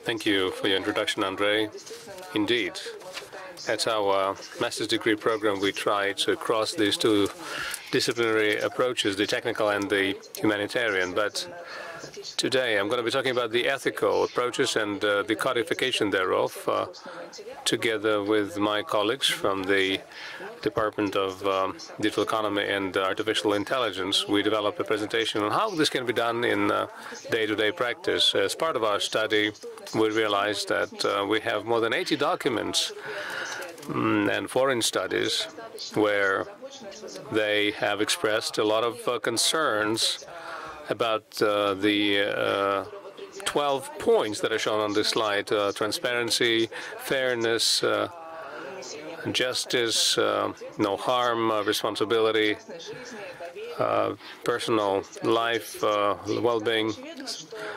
Thank you for your introduction, Andrei. Indeed, at our master's degree program, we try to cross these two disciplinary approaches, the technical and the humanitarian. But today, I'm going to be talking about the ethical approaches and the codification thereof, together with my colleagues from the Department of Digital Economy and Artificial Intelligence. We developed a presentation on how this can be done in day-to-day practice. As part of our study, we realized that we have more than 80 documents and foreign studies where they have expressed a lot of concerns about the 12 points that are shown on this slide: transparency, fairness, justice, no harm, responsibility, personal life, well-being,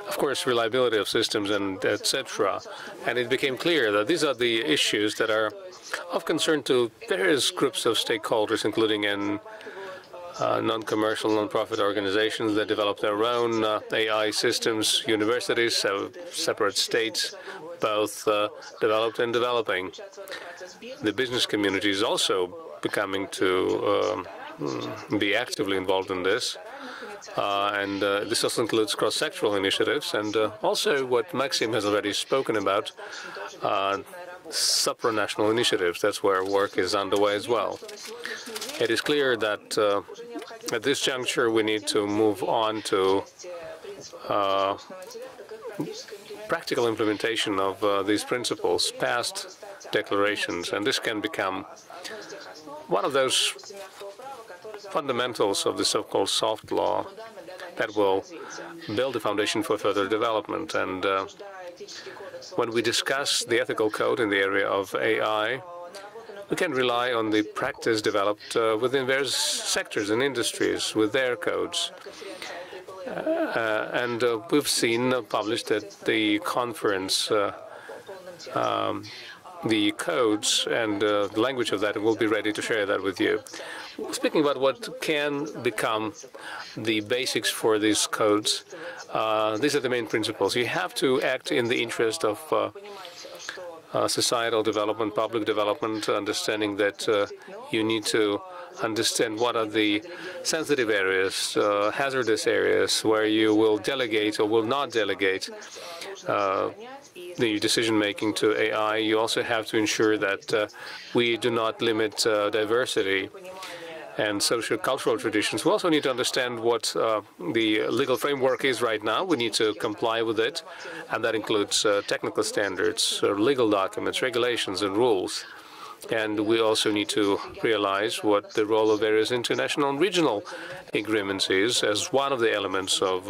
of course, reliability of systems, and etc. And it became clear that these are the issues that are of concern to various groups of stakeholders, including in non-commercial, non-profit organizations that develop their own AI systems, universities, separate states, both developed and developing. The business community is also becoming to be actively involved in this. And this also includes cross-sectoral initiatives, and also what Maxim has already spoken about, supranational initiatives. That's where work is underway as well. It is clear that at this juncture we need to move on to practical implementation of these principles, past declarations, and this can become one of those fundamentals of the so-called soft law that will build the foundation for further development. And when we discuss the ethical code in the area of AI, we can rely on the practice developed within various sectors and industries with their codes. And we've seen published at the conference the codes and the language of that, and we'll be ready to share that with you. Speaking about what can become the basics for these codes, these are the main principles. You have to act in the interest of societal development, public development, understanding that you need to understand what are the sensitive areas, hazardous areas, where you will delegate or will not delegate the decision-making to AI. You also have to ensure that we do not limit diversity and social-cultural traditions. We also need to understand what the legal framework is right now. We need to comply with it, and that includes technical standards, legal documents, regulations, and rules. And we also need to realize what the role of various international and regional agreements is as one of the elements of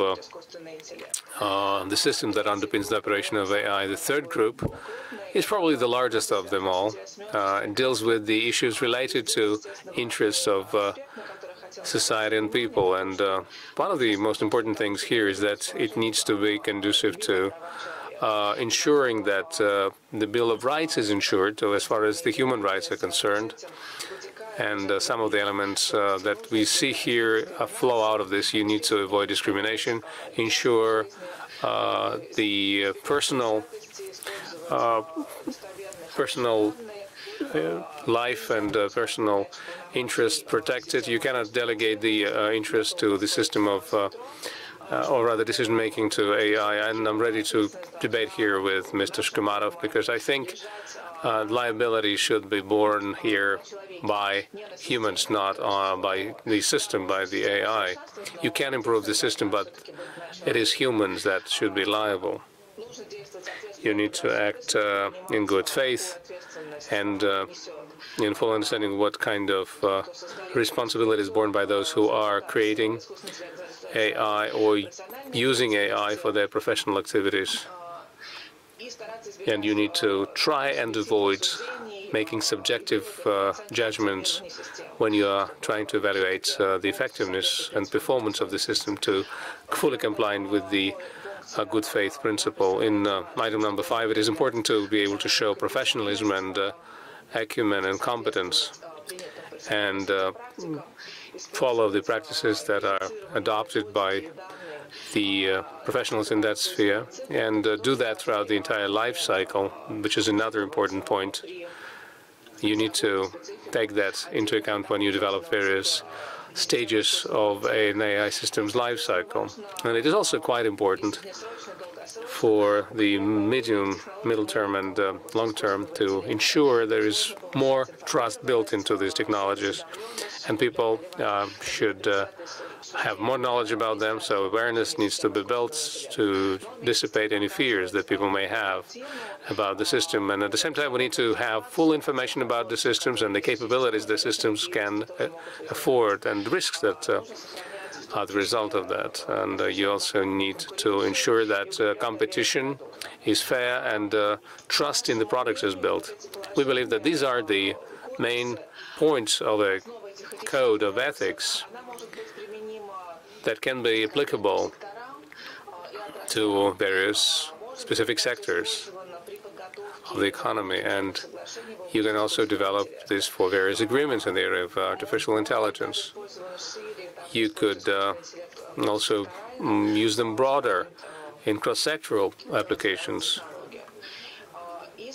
the system that underpins the operation of AI. The third group is probably the largest of them all. It deals with the issues related to interests of society and people. And one of the most important things here is that it needs to be conducive to ensuring that the Bill of Rights is ensured as far as the human rights are concerned. And some of the elements that we see here flow out of this. You need to avoid discrimination, ensure the personal life and personal interest protected. You cannot delegate the interest to the system of or rather decision-making to AI, and I'm ready to debate here with Mr. Shkumarov, because I think liability should be borne here by humans, not by the system, by the AI. You can improve the system, but it is humans that should be liable. You need to act in good faith and in full understanding what kind of responsibility is borne by those who are creating AI or using AI for their professional activities. And you need to try and avoid making subjective judgments when you are trying to evaluate the effectiveness and performance of the system to fully comply with the good faith principle. In item number 5, it is important to be able to show professionalism and acumen and competence, and follow the practices that are adopted by the professionals in that sphere, and do that throughout the entire life cycle, which is another important point. You need to take that into account when you develop various stages of an AI system's life cycle. And it is also quite important for the middle term and long term to ensure there is more trust built into these technologies, and people should have more knowledge about them, so awareness needs to be built to dissipate any fears that people may have about the system. And at the same time, we need to have full information about the systems and the capabilities the systems can afford and the risks that are the result of that. And you also need to ensure that competition is fair and trust in the products is built. We believe that these are the main points of a code of ethics that can be applicable to various specific sectors of the economy. And you can also develop this for various agreements in the area of artificial intelligence. You could also use them broader in cross-sectoral applications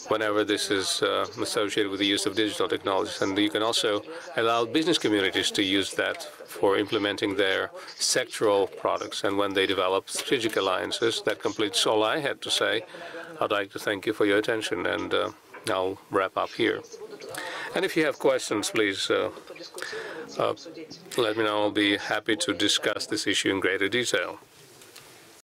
whenever this is associated with the use of digital technologies. And you can also allow business communities to use that for implementing their sectoral products. And when they develop strategic alliances, that completes all I had to say. I'd like to thank you for your attention, and I'll wrap up here. And if you have questions, please let me know. I'll be happy to discuss this issue in greater detail.